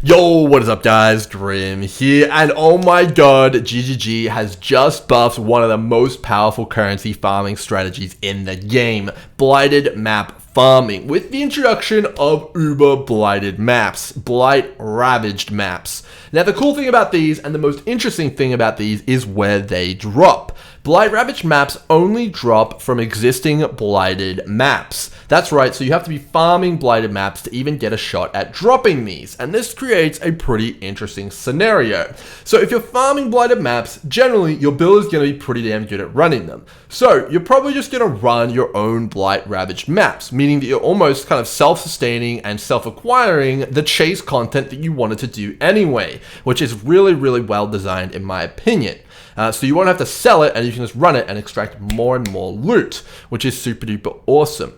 Yo, what is up guys, Grim here, and oh my god, GGG has just buffed one of the most powerful currency farming strategies in the game, Blighted map farming, with the introduction of uber blighted maps, Blight Ravaged maps. Now the cool thing about these, and the most interesting thing about these, is where they drop. Blight Ravaged maps only drop from existing blighted maps. That's right, so you have to be farming blighted maps to even get a shot at dropping these, and this creates a pretty interesting scenario. So if you're farming blighted maps, generally your build is going to be pretty damn good at running them. So you're probably just going to run your own Blight Ravaged maps, meaning that you're almost kind of self-sustaining and self-acquiring the chase content that you wanted to do anyway, which is really, really well designed in my opinion. So you won't have to sell it, and you can just run it and extract more and more loot, which is super duper awesome.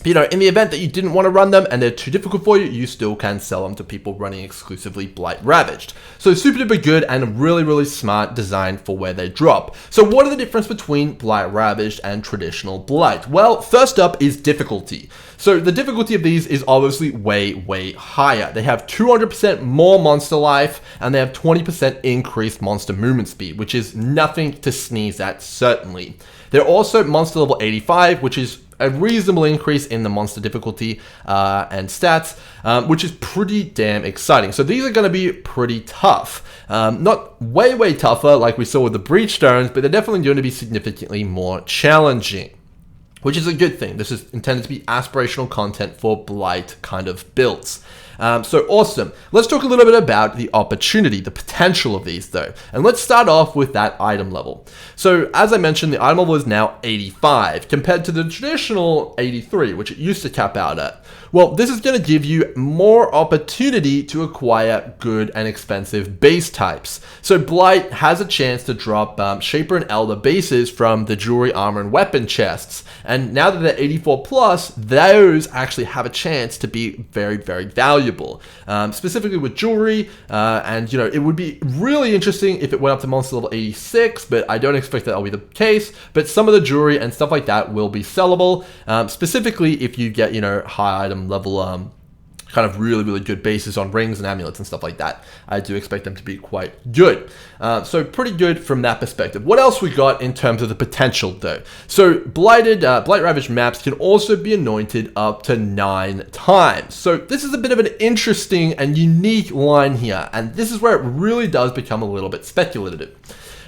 You know, in the event that you didn't want to run them and they're too difficult for you, you still can sell them to people running exclusively Blight Ravaged. So super duper good and really, really smart design for where they drop. So what are the difference between Blight Ravaged and traditional Blight? Well, first up is difficulty. So the difficulty of these is obviously way, way higher. They have 200% more monster life and they have 20% increased monster movement speed, which is nothing to sneeze at, certainly. They're also monster level 85, which is a reasonable increase in the monster difficulty and stats, which is pretty damn exciting. So these are going to be pretty tough. Not way, way tougher like we saw with the Breach Stones, but they're definitely going to be significantly more challenging, which is a good thing. This is intended to be aspirational content for Blight kind of builds. So awesome. Let's talk a little bit about the opportunity, the potential of these though. And let's start off with that item level. So as I mentioned, the item level is now 85 compared to the traditional 83, which it used to cap out at. Well, this is going to give you more opportunity to acquire good and expensive base types. So Blight has a chance to drop Shaper and Elder bases from the jewelry, armor, and weapon chests. And now that they're 84 plus, those actually have a chance to be very, very valuable. Specifically with jewelry, and you know, it would be really interesting if it went up to monster level 86, but I don't expect that will be the case. But some of the jewelry and stuff like that will be sellable, specifically if you get, you know, high item level kind of really, really good bases on rings and amulets and stuff like that. I do expect them to be quite good. So pretty good from that perspective. What else we got in terms of the potential though? So Blight Ravaged maps can also be anointed up to 9 times. So this is a bit of an interesting and unique line here, and this is where it really does become a little bit speculative.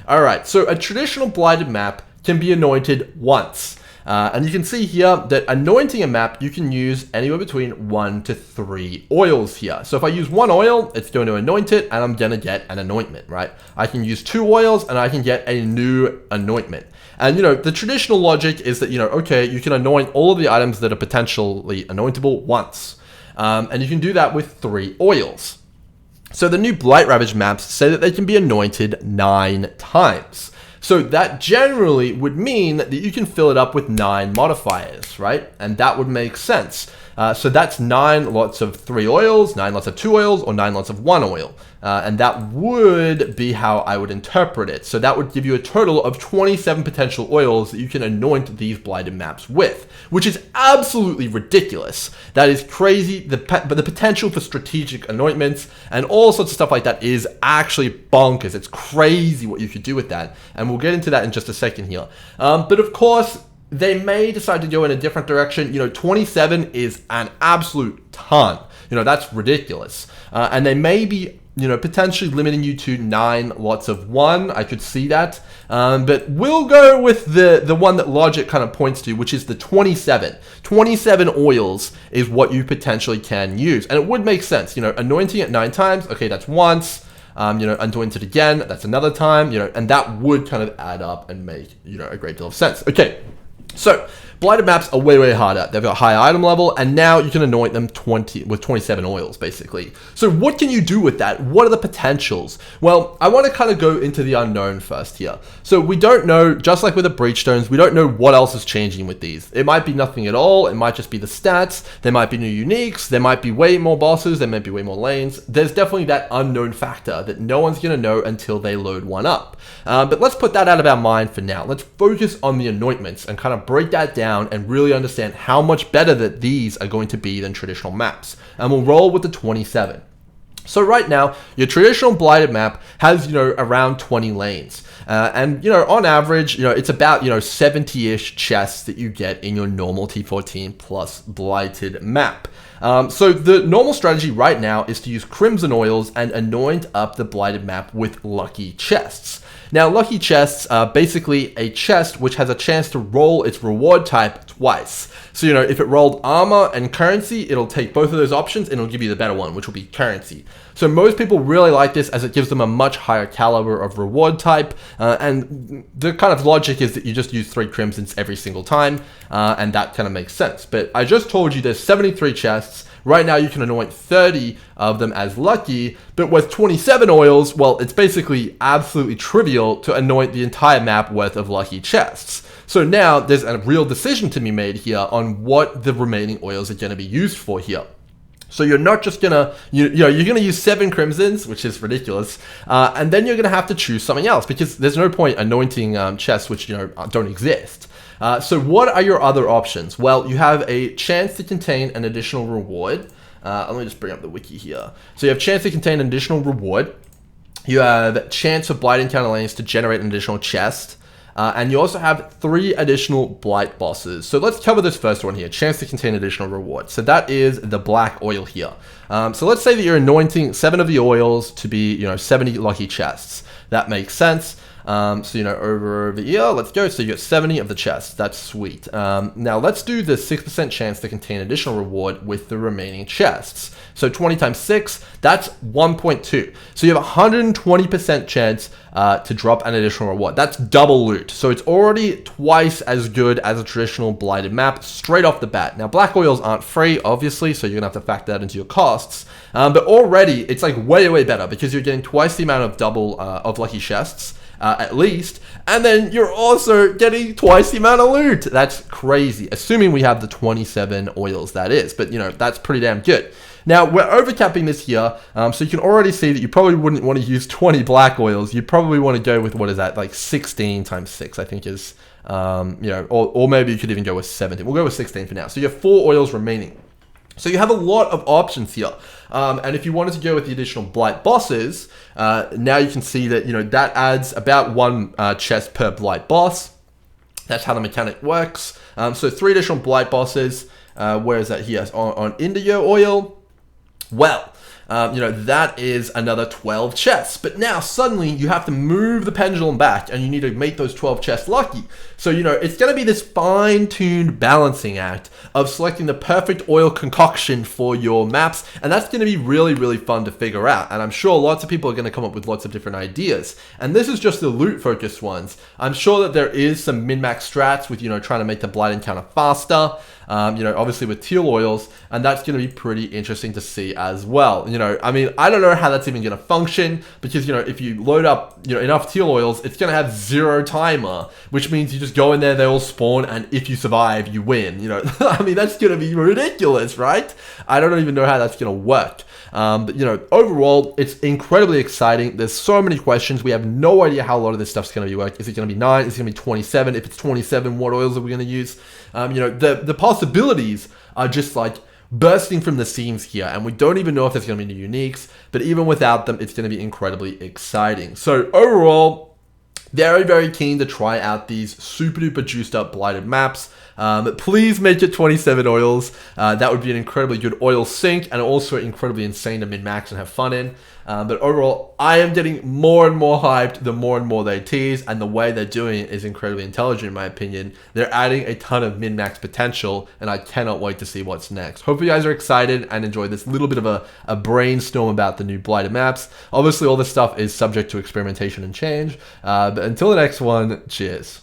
All right, so a traditional blighted map can be anointed once. And you can see here that anointing a map, you can use anywhere between 1 to 3 oils here. So if I use 1 oil, it's going to anoint it and I'm going to get an anointment, right? I can use 2 oils and I can get a new anointment. And you know, the traditional logic is that, you know, okay, you can anoint all of the items that are potentially anointable once. And you can do that with 3 oils. So the new Blight Ravaged maps say that they can be anointed 9 times. So that generally would mean that you can fill it up with 9 modifiers, right? And that would make sense. So that's 9 lots of 3 oils, 9 lots of 2 oils, or 9 lots of 1 oil. And that would be how I would interpret it. So that would give you a total of 27 potential oils that you can anoint these blighted maps with, which is absolutely ridiculous. That is crazy. But the potential for strategic anointments and all sorts of stuff like that is actually bonkers. It's crazy what you could do with that. And we'll get into that in just a second here. But of course, they may decide to go in a different direction. You know, 27 is an absolute ton. You know, that's ridiculous. And they may be, you know, potentially limiting you to 9 lots of 1. I could see that. But we'll go with the one that logic kind of points to, which is the 27. 27 oils is what you potentially can use. And it would make sense. You know, anointing it 9 times. Okay, that's once. You know, anoint it again. That's another time. You know, and that would kind of add up and make, you know, a great deal of sense. Okay. So, blighted maps are way, way harder. They've got high item level, and now you can anoint them with 27 oils, basically. So what can you do with that? What are the potentials? Well, I want to kind of go into the unknown first here. So we don't know, just like with the Breach Stones, we don't know what else is changing with these. It might be nothing at all. It might just be the stats. There might be new uniques. There might be way more bosses. There might be way more lanes. There's definitely that unknown factor that no one's going to know until they load one up. But let's put that out of our mind for now. Let's focus on the anointments and kind of break that down and really understand how much better that these are going to be than traditional maps. And we'll roll with the 27. So right now, your traditional Blighted map has, around 20 lanes. And, on average, it's about, 70-ish chests that you get in your normal T14 plus Blighted map. So the normal strategy right now is to use Crimson Oils and anoint up the Blighted map with lucky chests. Now, lucky chests are basically a chest which has a chance to roll its reward type twice. So, if it rolled armor and currency, it'll take both of those options and it'll give you the better one, which will be currency. So most people really like this as it gives them a much higher caliber of reward type. And the kind of logic is that you just use 3 crimsons every single time. And that kind of makes sense. But I just told you there's 73 chests. Right now you can anoint 30 of them as lucky, but with 27 oils, well, it's basically absolutely trivial to anoint the entire map worth of lucky chests. So now there's a real decision to be made here on what the remaining oils are going to be used for here. So you're not just gonna, you're gonna use 7 crimsons, which is ridiculous, and then you're gonna have to choose something else because there's no point anointing chests which don't exist. So what are your other options? Well, you have a chance to contain an additional reward. Let me just bring up the wiki here. So you have chance to contain an additional reward. You have chance of Blight encounter lanes to generate an additional chest. And you also have 3 additional Blight bosses. So let's cover this first one here, chance to contain additional reward. So that is the black oil here. So let's say that you're anointing 7 of the oils to be, 70 lucky chests. That makes sense. So, over here, let's go. So you get 70 of the chests. That's sweet. Now let's do the 6% chance to contain additional reward with the remaining chests. So 20 times 6, that's 1.2. So you have a 120% chance to drop an additional reward. That's double loot. So it's already twice as good as a traditional Blighted map straight off the bat. Now black oils aren't free, obviously, so you're gonna have to factor that into your costs. But already it's like way better because you're getting twice the amount of double of lucky chests. At least, and then you're also getting twice the amount of loot. That's crazy, assuming we have the 27 oils, that is, but that's pretty damn good. Now we're overcapping this here, so you can already see that you probably wouldn't want to use 20 black oils. You probably want to go with, what is that, like 16 times 6, I think is, or maybe you could even go with 17. We'll go with 16 for now. So you have 4 oils remaining. So you have a lot of options here. And if you wanted to go with the additional Blight bosses, now you can see that, that adds about 1 chest per Blight boss. That's how the mechanic works. So 3 additional Blight bosses. Where is that here? On Indigo Oil. Well, that is another 12 chests. But now suddenly you have to move the pendulum back and you need to make those 12 chests lucky. So, it's going to be this fine-tuned balancing act of selecting the perfect oil concoction for your maps. And that's going to be really fun to figure out. And I'm sure lots of people are going to come up with lots of different ideas. And this is just the loot-focused ones. I'm sure that there is some min-max strats with, trying to make the Blight encounter faster. Obviously with teal oils, and that's going to be pretty interesting to see as well. I don't know how that's even going to function because, if you load up, enough teal oils, it's going to have 0 timer, which means you just go in there, they all spawn, and if you survive, you win. That's going to be ridiculous, right? I don't even know how that's going to work. But overall, it's incredibly exciting. There's so many questions. We have no idea how a lot of this stuff's going to be work. Is it going to be 9? Is it going to be 27? If it's 27, what oils are we going to use? The possibilities are just like bursting from the seams here, and we don't even know if there's going to be new uniques, but even without them, it's going to be incredibly exciting. So overall, very keen to try out these super duper juiced up Blighted maps. Please make it 27 oils. That would be an incredibly good oil sink and also incredibly insane to min-max and have fun in. But overall, I am getting more and more hyped the more and more they tease, and the way they're doing it is incredibly intelligent in my opinion. They're adding a ton of min-max potential, and I cannot wait to see what's next. Hope you guys are excited and enjoy this little bit of a brainstorm about the new Blighted maps. Obviously, all this stuff is subject to experimentation and change. But until the next one, cheers.